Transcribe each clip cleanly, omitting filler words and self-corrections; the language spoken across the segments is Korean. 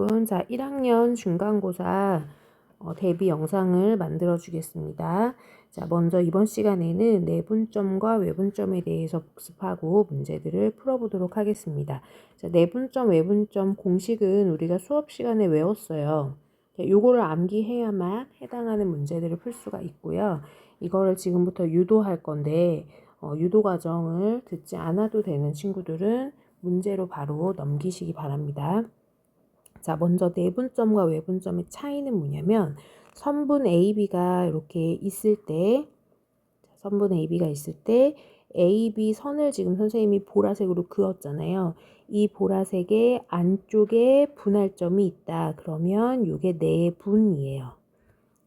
자, 1학년 중간고사 대비 영상을 만들어 주겠습니다. 자, 먼저 이번 시간에는 내분점과 외분점에 대해서 복습하고 문제들을 풀어보도록 하겠습니다. 자, 내분점, 외분점 공식은 우리가 수업 시간에 외웠어요. 자, 요거를 암기해야만 해당하는 문제들을 풀 수가 있고요. 이거를 지금부터 유도할 건데 유도 과정을 듣지 않아도 되는 친구들은 문제로 바로 넘기시기 바랍니다. 자, 먼저 내분점과 외분점의 차이는 뭐냐면 선분 AB가 이렇게 있을 때 선분 AB가 있을 때 AB 선을 지금 선생님이 보라색으로 그었잖아요. 이 보라색의 안쪽에 분할점이 있다. 그러면 이게 내분이에요.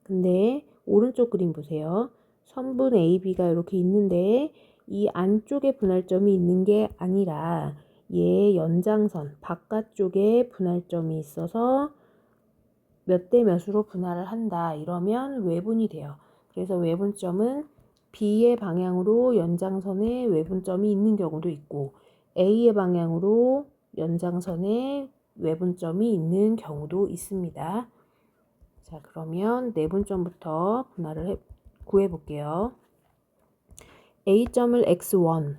근데 오른쪽 그림 보세요. 선분 AB가 이렇게 있는데 이 안쪽에 분할점이 있는 게 아니라 얘 연장선 바깥쪽에 분할점이 있어서 몇 대 몇으로 분할을 한다. 이러면 외분이 돼요. 그래서 외분점은 B의 방향으로 연장선에 외분점이 있는 경우도 있고 A의 방향으로 연장선에 외분점이 있는 경우도 있습니다. 자, 그러면 내분점부터 분할을 구해 볼게요. A점을 x1,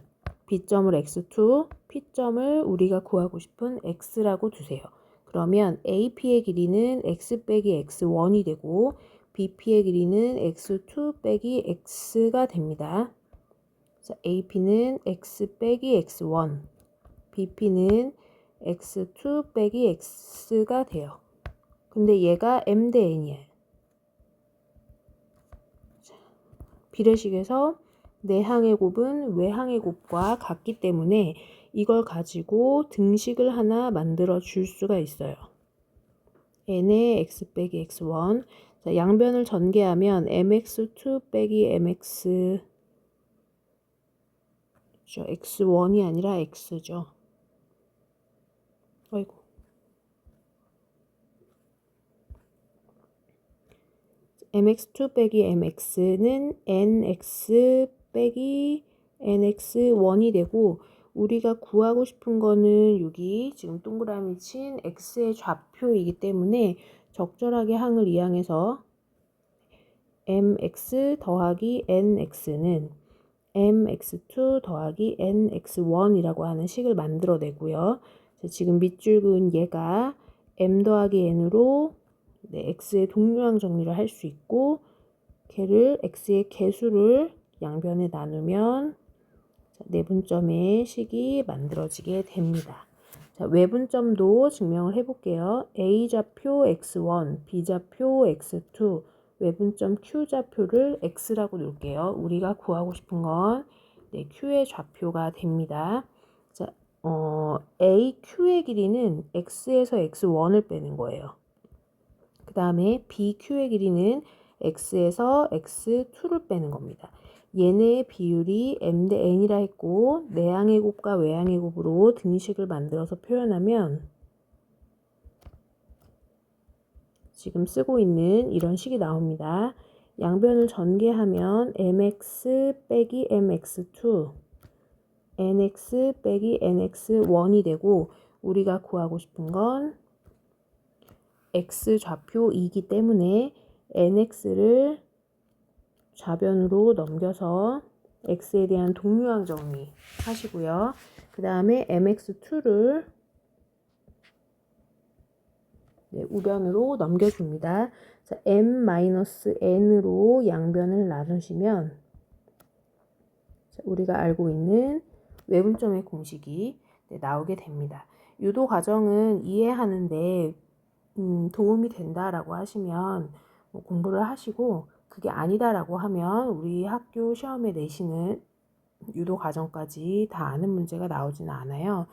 B점을 x2, P점을 우리가 구하고 싶은 x라고 두세요. 그러면 AP의 길이는 x 빼기 x1이 되고 BP의 길이는 x2 빼기 x가 됩니다. 자, AP는 x 빼기 x1, BP는 x2 빼기 x가 돼요. 근데 얘가 m 대 n이에요. 비례식에서 내항의 곱은 외항의 곱과 같기 때문에 이걸 가지고 등식을 하나 만들어 줄 수가 있어요. n의 x 빼기 x1. 자, 양변을 전개하면 mx2 빼기 mx x1이 아니라 x죠. 아이고. mx2 빼기 mx는 nx 빼기 nx1이 되고 우리가 구하고 싶은 거는 여기 지금 동그라미 친 x의 좌표이기 때문에 적절하게 항을 이항해서 mx 더하기 nx는 mx2 더하기 nx1이라고 하는 식을 만들어내고요. 지금 밑줄 그은 얘가 m 더하기 n으로 x의 동류항 정리를 할 수 있고 걔를 x의 개수를 양변에 나누면 내분점의 식이 만들어지게 됩니다. 자, 외분점도 증명을 해볼게요. A좌표 x1, B좌표 x2, 외분점 Q좌표를 x라고 놓을게요. 우리가 구하고 싶은 건 Q의 좌표가 됩니다. 자, AQ의 길이는 x에서 x1을 빼는 거예요. 그 다음에 BQ의 길이는 x에서 x2를 빼는 겁니다. 얘네의 비율이 m 대 n이라 했고 내항의 곱과 외항의 곱으로 등식을 만들어서 표현하면 지금 쓰고 있는 이런 식이 나옵니다. 양변을 전개하면 mx 빼기 mx2 nx 빼기 nx1이 되고 우리가 구하고 싶은 건 x 좌표이기 때문에 nx를 좌변으로 넘겨서 x에 대한 동류항 정리 하시고요. 그 다음에 mx2를 우변으로 넘겨줍니다. 자, m-n으로 양변을 나누시면 우리가 알고 있는 외분점의 공식이 나오게 됩니다. 유도 과정은 이해하는데 도움이 된다라고 하시면 공부를 하시고 그게 아니다라고 하면 우리 학교 시험에 내시는 유도 과정까지 다 아는 문제가 나오지는 않아요.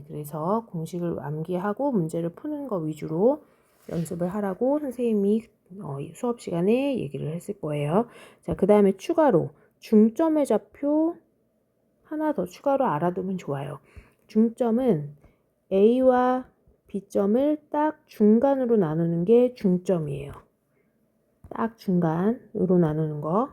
그래서 공식을 암기하고 문제를 푸는 거 위주로 연습을 하라고 선생님이 수업 시간에 얘기를 했을 거예요. 자, 그 다음에 추가로 중점의 좌표 하나 더 추가로 알아두면 좋아요. 중점은 A와 B점을 딱 중간으로 나누는 게 중점이에요. 딱 중간으로 나누는 거.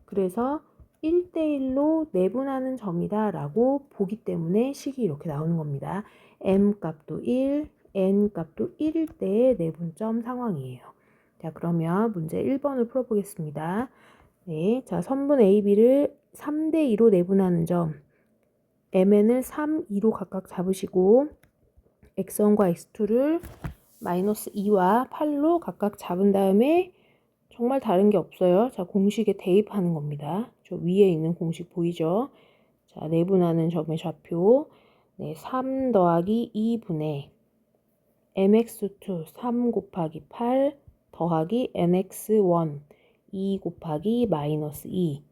그래서 1대1로 내분하는 점이다 라고 보기 때문에 식이 이렇게 나오는 겁니다. m 값도 1, n 값도 1일 때의 내분점 상황이에요. 자, 그러면 문제 1번을 풀어보겠습니다. 네, 자, 선분 AB를 3대 2로 내분하는 점 MN을 3, 2로 각각 잡으시고 x1과 x2를 마이너스 2와 8로 각각 잡은 다음에 정말 다른 게 없어요. 자, 공식에 대입하는 겁니다. 저 위에 있는 공식 보이죠? 자, 내분하는 점의 좌표. 네, 3 더하기 2분의 mx2 3 곱하기 8 더하기 nx1 2 곱하기 마이너스 2.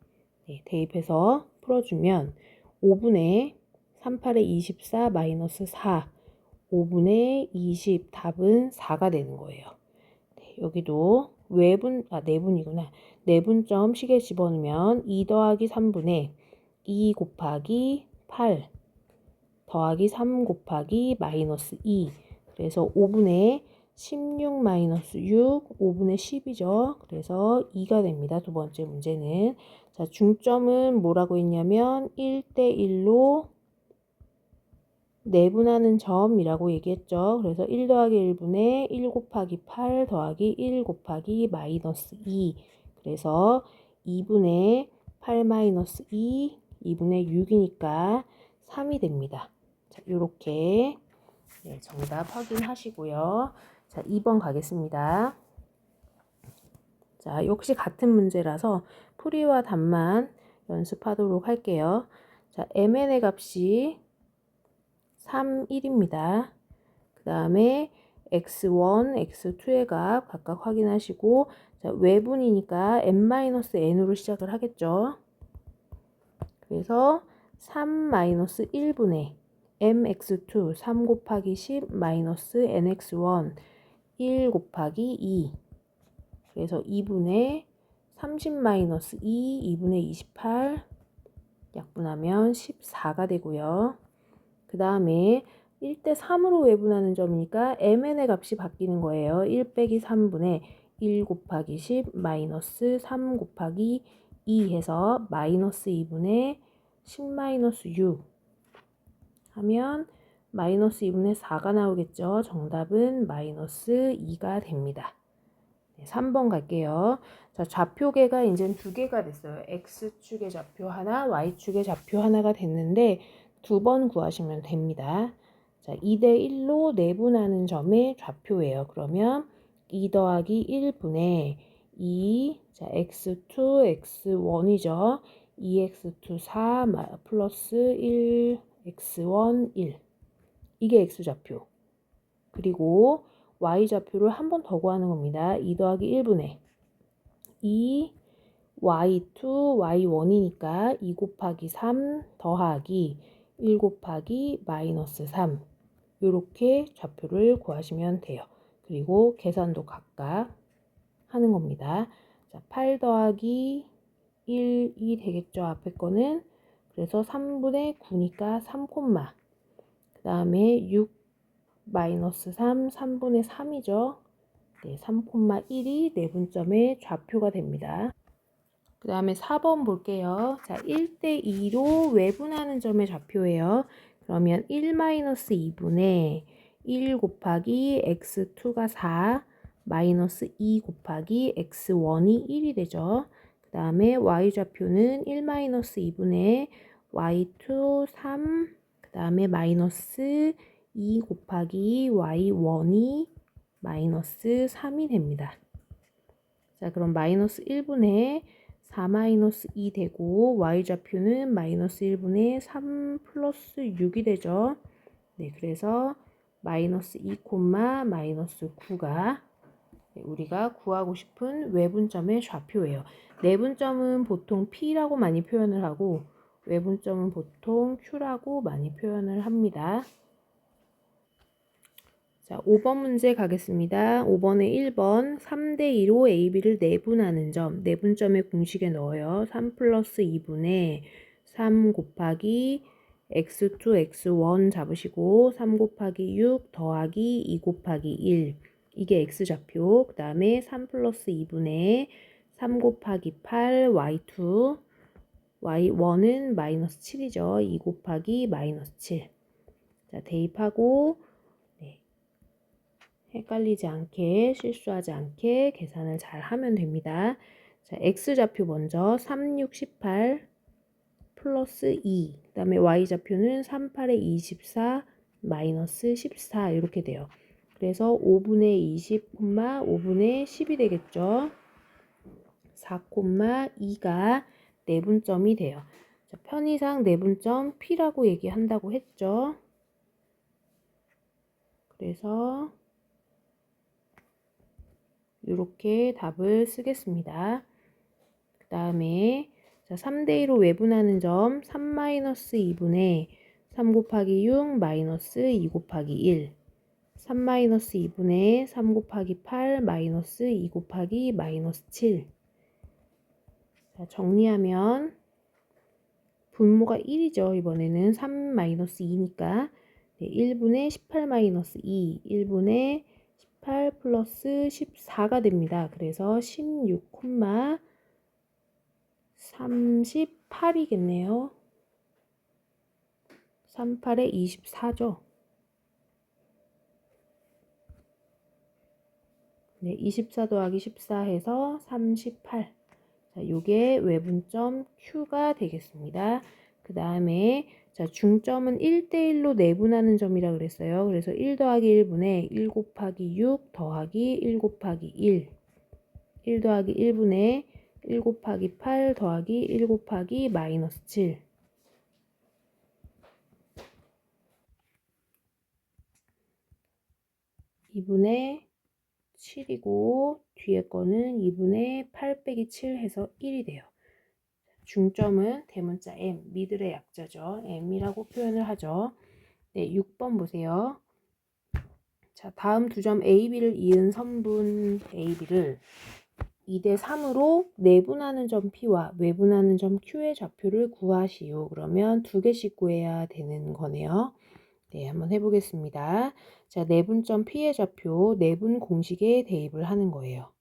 네, 대입해서 풀어주면 5분의 3, 8에 24 마이너스 4 5분의 20 답은 4가 되는 거예요. 네, 여기도 내분이구나. 내분점 식에 집어넣으면 2 더하기 3분의 2 곱하기 8 더하기 3 곱하기 마이너스 2. 그래서 5분의 16 마이너스 6, 5분의 10이죠. 그래서 2가 됩니다. 두 번째 문제는. 자, 중점은 뭐라고 했냐면 1대 1로 내분하는 점이라고 얘기했죠. 그래서 1 더하기 1분의 1 곱하기 8 더하기 1 곱하기 마이너스 2. 그래서 2분의 8 마이너스 2, 2분의 6이니까 3이 됩니다. 자, 요렇게 네, 정답 확인하시고요. 자, 2번 가겠습니다. 자, 역시 같은 문제라서 풀이와 답만 연습하도록 할게요. 자, mn의 값이 3, 1입니다. 그 다음에 x1, x2의 값 각각 확인하시고 자, 외분이니까 n-n으로 시작을 하겠죠. 그래서 3-1분의 mx2 3 곱하기 10 마이너스 nx1 1 곱하기 2 그래서 2분의 30 마이너스 2 2분의 28 약분하면 14가 되고요. 그 다음에 1대 3으로 외분하는 점이니까 mn의 값이 바뀌는 거예요. 1 빼기 3분의 1 곱하기 10 마이너스 3 곱하기 2 해서 마이너스 2분의 10 마이너스 6 하면 마이너스 2분의 4가 나오겠죠. 정답은 마이너스 2가 됩니다. 네, 3번 갈게요. 자, 좌표계가 이제 두 개가 됐어요. X축의 좌표 하나, Y축의 좌표 하나가 됐는데 두 번 구하시면 됩니다. 자, 2대 1로 내분하는 점의 좌표예요. 그러면 2 더하기 1분의 2, 자, x2, x1이죠. 2x2 4 플러스 1, x1 1. 이게 x좌표. 그리고 y좌표를 한 번 더 구하는 겁니다. 2 더하기 1분의 2, y2, y1이니까 2 곱하기 3 더하기 1 곱하기 마이너스 3 이렇게 좌표를 구하시면 돼요. 그리고 계산도 각각 하는 겁니다. 자, 8 더하기 1이 되겠죠. 앞에 거는. 그래서 3분의 9니까 3, 그 다음에 6 마이너스 3, 3분의 3이죠. 네, 3,1이 내분점의 좌표가 됩니다. 그 다음에 4번 볼게요. 자, 1대 2로 외분하는 점의 좌표예요. 그러면 1-2분의 1 곱하기 x2가 4 마이너스 2 곱하기 x1이 1이 되죠. 그 다음에 y좌표는 1-2분의 y2 3 그 다음에 마이너스 2 곱하기 y1이 마이너스 3이 됩니다. 자, 그럼 마이너스 1분의 4 마이너스 2 되고 y좌표는 마이너스 1분의 3 플러스 6이 되죠. 네, 그래서 마이너스 2, 마이너스 9가 우리가 구하고 싶은 외분점의 좌표예요. 내분점은 보통 P라고 많이 표현을 하고 외분점은 보통 Q라고 많이 표현을 합니다. 자, 5번 문제 가겠습니다. 5번에 1번 3대 2로 AB를 내분하는 점, 내분점의 공식에 넣어요. 3 플러스 2분의 3 곱하기 x2, x1 잡으시고 3 곱하기 6 더하기 2 곱하기 1 이게 x좌표. 그 다음에 3 플러스 2분의 3 곱하기 8 y2 y1은 마이너스 7이죠. 2 곱하기 마이너스 7. 자, 대입하고 헷갈리지 않게 실수하지 않게 계산을 잘 하면 됩니다. 자, X좌표 먼저 3, 6, 18 플러스 2 그 다음에 Y좌표는 3, 8에 24 마이너스 14 이렇게 돼요. 그래서 5분의 20, 5분의 10이 되겠죠. 4,2가 내분점이 돼요. 자, 편의상 내분점 P라고 얘기한다고 했죠. 그래서 이렇게 답을 쓰겠습니다. 그 다음에 자, 3대2로 외분하는 점 3-2분의 3 곱하기 6 마이너스 2 곱하기 1 3-2분의 3 곱하기 8 마이너스 2 곱하기 마이너스 7 자, 정리하면 분모가 1이죠. 이번에는 3-2니까 네, 1분의 18-2 1분의 18 플러스 14가 됩니다. 그래서 16,38이겠네요. 38에 24죠. 네, 24 더하기 14 해서 38. 자, 요게 외분점 Q가 되겠습니다. 그 다음에 자, 중점은 1대1로 내분하는 점이라 그랬어요. 그래서 1 더하기 1분의 1 곱하기 6 더하기 1 곱하기 1 1 더하기 1분의 1 곱하기 8 더하기 1 곱하기 마이너스 7 2분의 7이고 뒤에 거는 2분의 8 빼기 7 해서 1이 돼요. 중점은 대문자 M, 미들의 약자죠. M이라고 표현을 하죠. 네, 6번 보세요. 자, 다음 두 점 A, B를 이은 선분 A, B를 2대 3으로 내분하는 점 P와 외분하는 점 Q의 좌표를 구하시오. 그러면 두 개씩 구해야 되는 거네요. 네, 한번 해보겠습니다. 자, 내분점 P의 좌표 내분 공식에 대입을 하는 거예요.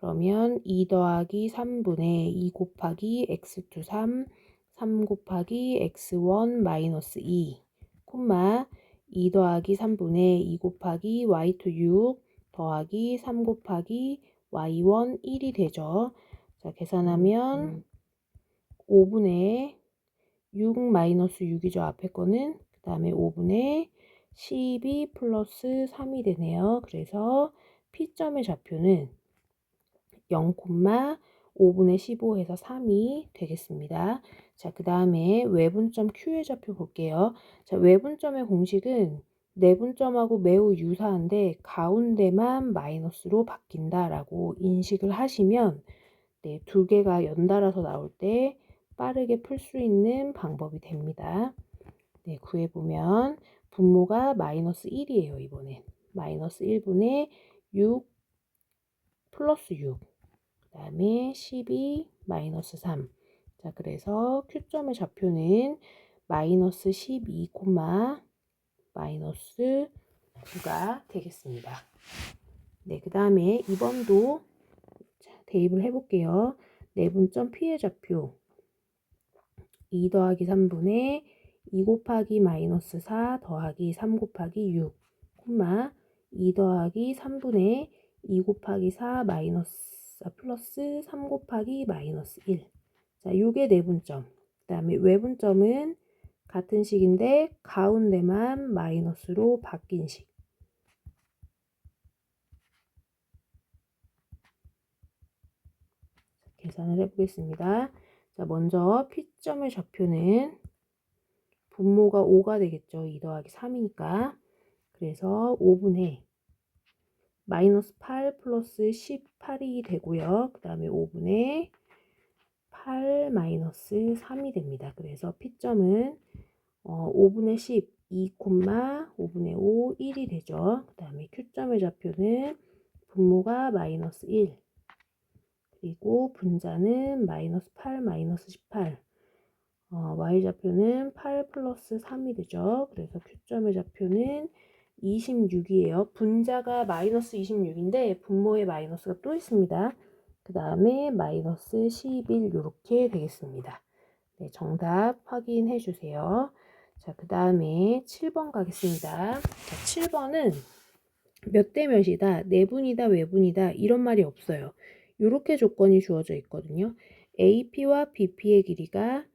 그러면 2 더하기 3분의 2 곱하기 x2 3, 3 곱하기 x1 마이너스 2, 콤마 2 더하기 3분의 2 곱하기 y2 6 더하기 3 곱하기 y1 1이 되죠. 자, 계산하면 5분의 6 마이너스 6이죠. 앞에 거는. 그 다음에 5분의 12 플러스 3이 되네요. 그래서 P점의 좌표는 0,5분의 15 해서 3이 되겠습니다. 자, 그 다음에 외분점 Q의 좌표 볼게요. 자, 외분점의 공식은 내분점하고 매우 유사한데 가운데만 마이너스로 바뀐다라고 인식을 하시면 네, 두 개가 연달아서 나올 때 빠르게 풀 수 있는 방법이 됩니다. 네, 구해보면 분모가 마이너스 1이에요. 이번엔 마이너스 1분의 6 플러스 6 그 다음에 12 마이너스 3. 자, 그래서 Q점의 좌표는 마이너스 12, 마이너스 9가 되겠습니다. 네, 그 다음에 2번도 대입을 해볼게요. 내분점 P의 좌표 2 더하기 3분의 2 곱하기 마이너스 4 더하기 3 곱하기 6, 2 더하기 3분의 2 곱하기 4 마이너스 플러스 3 곱하기 마이너스 1. 자, 요게 내분점. 그 다음에 외분점은 같은 식인데 가운데만 마이너스로 바뀐 식. 계산을 해보겠습니다. 자, 먼저 P점의 좌표는 분모가 5가 되겠죠. 2 더하기 3이니까. 그래서 5분의 마이너스 8 플러스 18이 되고요. 그 다음에 5분의 8 마이너스 3이 됩니다. 그래서 P점은 5분의 10, 2, 5분의 5, 1이 되죠. 그 다음에 Q점의 좌표는 분모가 마이너스 1, 그리고 분자는 마이너스 8, 마이너스 18. Y좌표는 8 플러스 3이 되죠. 그래서 Q점의 좌표는 26이에요. 분자가 마이너스 26인데 분모에 마이너스가 또 있습니다. 그 다음에 마이너스 11 이렇게 되겠습니다. 네, 정답 확인해 주세요. 자, 그 다음에 7번 가겠습니다. 자, 7번은 몇 대 몇이다, 내분이다, 외분이다 이런 말이 없어요. 이렇게 조건이 주어져 있거든요. AP와 BP의 길이가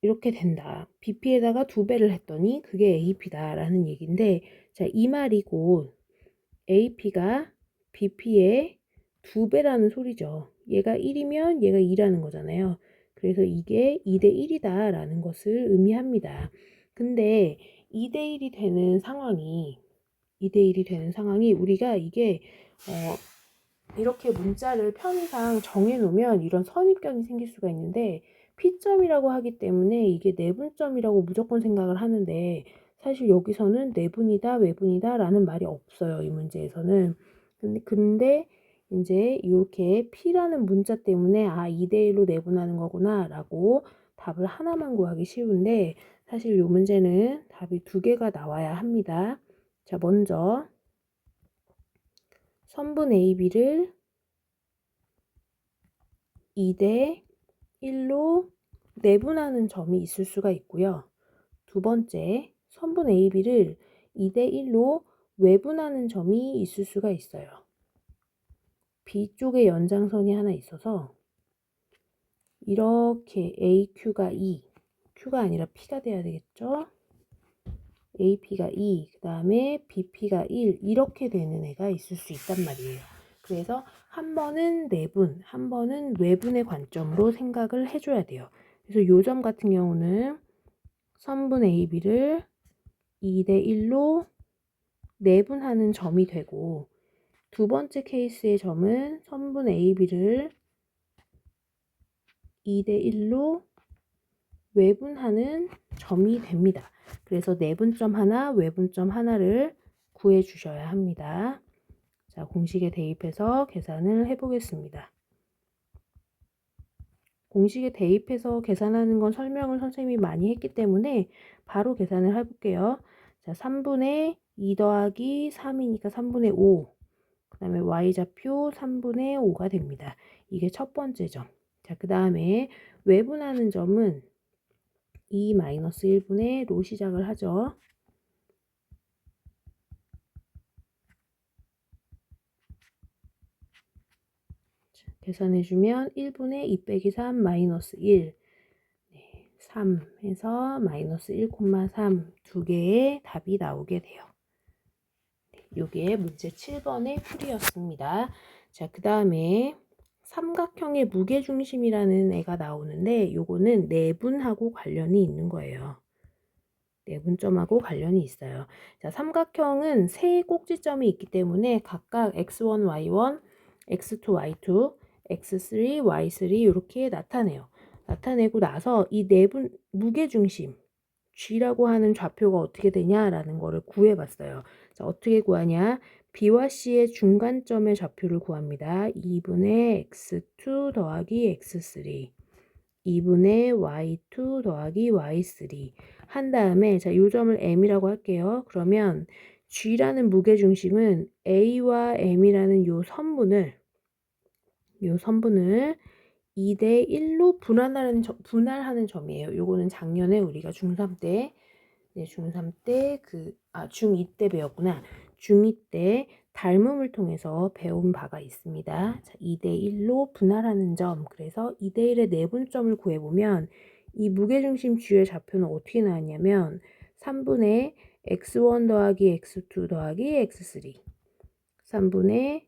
이렇게 된다. BP에다가 2배를 했더니 그게 AP다 라는 얘기인데, 자, 이 말이 곧 AP가 BP의 2배라는 소리죠. 얘가 1이면 얘가 2라는 거잖아요. 그래서 이게 2대 1이다 라는 것을 의미합니다. 근데 2대 1이 되는 상황이 2대 1이 되는 상황이 우리가 이게 이렇게 문자를 편의상 정해놓으면 이런 선입견이 생길 수가 있는데, P점이라고 하기 때문에 이게 내분점이라고 무조건 생각을 하는데, 사실 여기서는 내분이다, 외분이다 라는 말이 없어요. 이 문제에서는. 근데 이제 이렇게 P라는 문자 때문에 2대 1로 내분하는 거구나 라고 답을 하나만 구하기 쉬운데, 사실 이 문제는 답이 2개가 나와야 합니다. 자, 먼저 선분 AB를 2대 1로 내분하는 점이 있을 수가 있고요. 두 번째, 선분 AB를 2대 1로 외분하는 점이 있을 수가 있어요. B쪽에 연장선이 하나 있어서 이렇게 AQ가 2, Q가 아니라 P가 돼야 되겠죠? AP가 2, 그 다음에 BP가 1 이렇게 되는 애가 있을 수 있단 말이에요. 그래서 한 번은 내분, 한 번은 외분의 관점으로 생각을 해줘야 돼요. 그래서 요 점 같은 경우는 선분 AB를 2대 1로 내분하는 점이 되고, 두 번째 케이스의 점은 선분 AB를 2대 1로 외분하는 점이 됩니다. 그래서 내분점 하나, 외분점 하나를 구해 주셔야 합니다. 자, 공식에 대입해서 계산을 해보겠습니다. 공식에 대입해서 계산하는 건 설명을 선생님이 많이 했기 때문에 바로 계산을 해볼게요. 자, 3분의 2 더하기 3이니까 3분의 5. 그 다음에 y좌표 3분의 5가 됩니다. 이게 첫 번째 점. 자, 그 다음에 외분하는 점은 2-1분의 로 시작을 하죠. 자, 계산해주면 1분의 2 빼기 3 마이너스 1. 3 해서 마이너스 1,3 두 개의 답이 나오게 돼요. 요게 문제 7번의 풀이였습니다. 자, 그 다음에 삼각형의 무게중심이라는 애가 나오는데, 요거는 내분하고 관련이 있는 거예요. 내분점하고 관련이 있어요. 자, 삼각형은 세 꼭지점이 있기 때문에 각각 x1, y1, x2, y2, x3, y3 이렇게 나타내요. 나타내고 나서 이 내분 무게중심 G라고 하는 좌표가 어떻게 되냐라는 거를 구해봤어요. 자, 어떻게 구하냐? B와 C의 중간점의 좌표를 구합니다. 2분의 x2 더하기 x3, 2분의 y2 더하기 y3 한 다음에, 자, 요 점을 M이라고 할게요. 그러면 G라는 무게중심은 A와 M이라는 요 선분을 2대 1로 분할하는 점이에요. 요거는 작년에 우리가 중3 때, 중3 때 중2 때 배웠구나. 중2 때 닮음을 통해서 배운 바가 있습니다. 자, 2대 1로 분할하는 점. 그래서 2대 1의 내분점을 구해보면 이 무게중심 G의 좌표는 어떻게 나왔냐면 3분의 x1 더하기 x2 더하기 x3, 3분의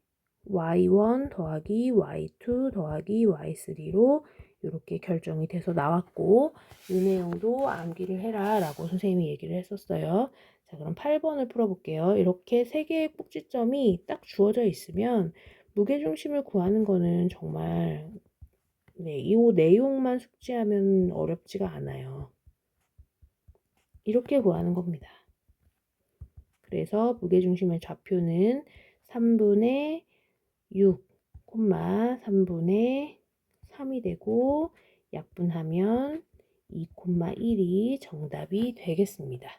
y1 더하기 y2 더하기 y3로 이렇게 결정이 돼서 나왔고, 이 내용도 암기를 해라 라고 선생님이 얘기를 했었어요. 자, 그럼 8번을 풀어볼게요. 이렇게 세 개의 꼭지점이 딱 주어져 있으면 무게중심을 구하는 거는 정말 이 내용만 숙지하면 어렵지가 않아요. 이렇게 구하는 겁니다. 그래서 무게중심의 좌표는 3분의 6, 3분의 3이 되고 약분하면 2,1이 정답이 되겠습니다.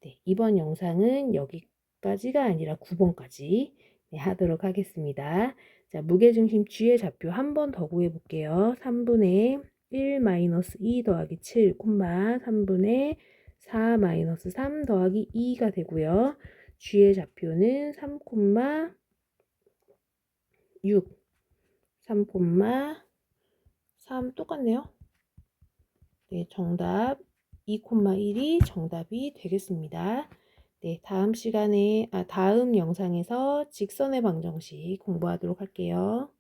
네, 이번 영상은 여기까지가 아니라 9번까지 하도록 하겠습니다. 자, 무게중심 G의 좌표 한 번 더 구해볼게요. 3분의 1-2 더하기 7, 3분의 4-3 더하기 2가 되고요. G의 좌표는 3,6, 3,3 똑같네요. 네, 정답 2,1이 정답이 되겠습니다. 네, 다음 영상에서 직선의 방정식 공부하도록 할게요.